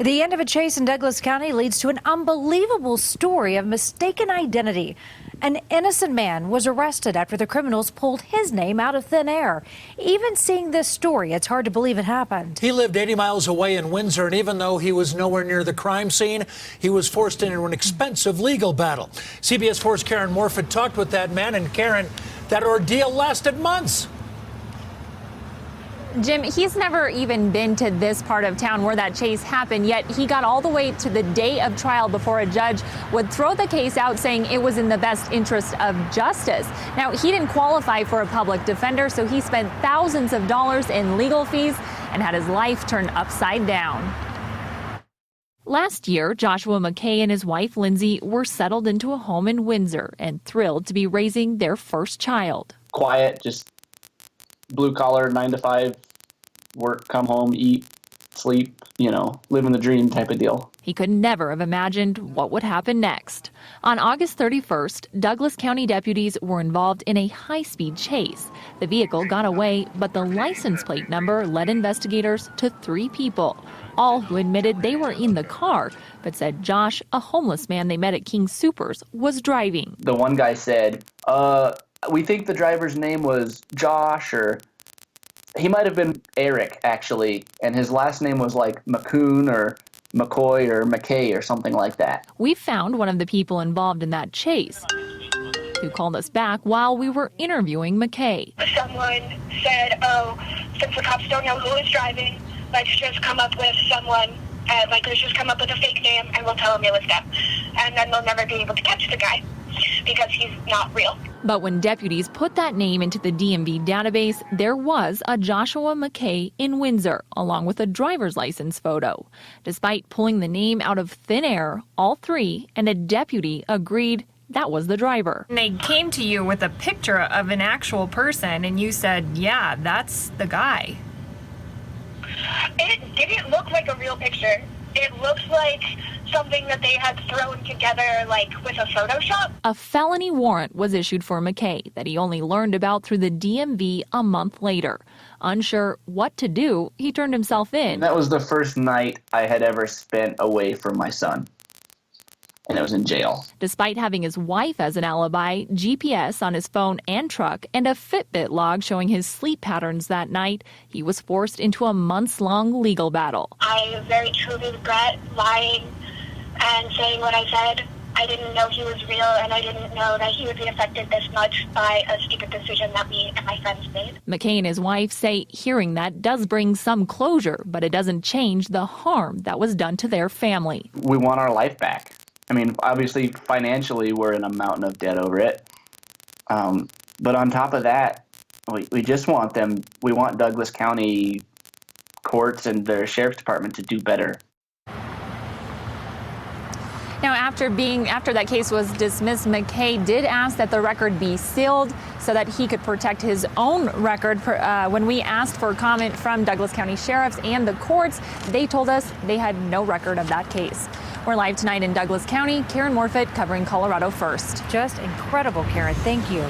The end of a chase in Douglas County leads to an unbelievable story of mistaken identity. An innocent man was arrested after the criminals pulled his name out of thin air. Even seeing this story, it's hard to believe it happened. He lived 80 miles away in Windsor, and even though he was nowhere near the crime scene, he was forced into an expensive legal battle. CBS 4's Karen Morfitt talked with that man, and Karen, that ordeal lasted months. Jim, he's never even been to this part of town where that chase happened, yet he got all the way to the day of trial before a judge would throw the case out, saying it was in the best interest of justice. Now, he didn't qualify for a public defender, so he spent thousands of dollars in legal fees and had his life turned upside down. Last year, Joshua McKay and his wife Lindsay were settled into a home in Windsor and thrilled to be raising their first child. Quiet, just blue collar, 9 to 5, work, come home, eat, sleep, living the dream type of deal. He could never have imagined what would happen next. On August 31st, Douglas County deputies were involved in a high-speed chase. The vehicle got away, but the license plate number led investigators to 3 people, all who admitted they were in the car, but said Josh, a homeless man they met at King Soopers, was driving. The one guy said, we think the driver's name was Josh, or he might have been Eric, actually, and his last name was like McCoon or McCoy or McKay or something like that. We found one of the people involved in that chase, who called us back while we were interviewing McKay. Someone said, since the cops don't know who is driving, let's just come up with someone, let's just come up with a fake name and we'll tell them it was them. And then they'll never be able to catch the guy because he's not real. But when deputies put that name into the DMV database, there was a Joshua McKay in Windsor, along with a driver's license photo. Despite pulling the name out of thin air, all 3 and a deputy agreed that was the driver. They came to you with a picture of an actual person, and you said, yeah, that's the guy. It didn't look like a real picture. It looked like something that they had thrown together, with a Photoshop. A felony warrant was issued for McKay that he only learned about through the DMV a month later. Unsure what to do, he turned himself in. That was the first night I had ever spent away from my son, and it was in jail. Despite having his wife as an alibi, GPS on his phone and truck, and a Fitbit log showing his sleep patterns that night, he was forced into a months-long legal battle. I very truly regret lying and saying what I said. I didn't know he was real, and I didn't know that he would be affected this much by a stupid decision that me and my friends made. McKay and his wife say hearing that does bring some closure, but it doesn't change the harm that was done to their family. We want our life back. I mean, obviously, financially, we're in a mountain of debt over it. But on top of that, we just want them. We want Douglas County courts and their sheriff's department to do better. Now, after that case was dismissed, McKay did ask that the record be sealed so that he could protect his own record. When we asked for comment from Douglas County sheriffs and the courts, they told us they had no record of that case. We're live tonight in Douglas County. Karen Morfitt covering Colorado First. Just incredible, Karen. Thank you.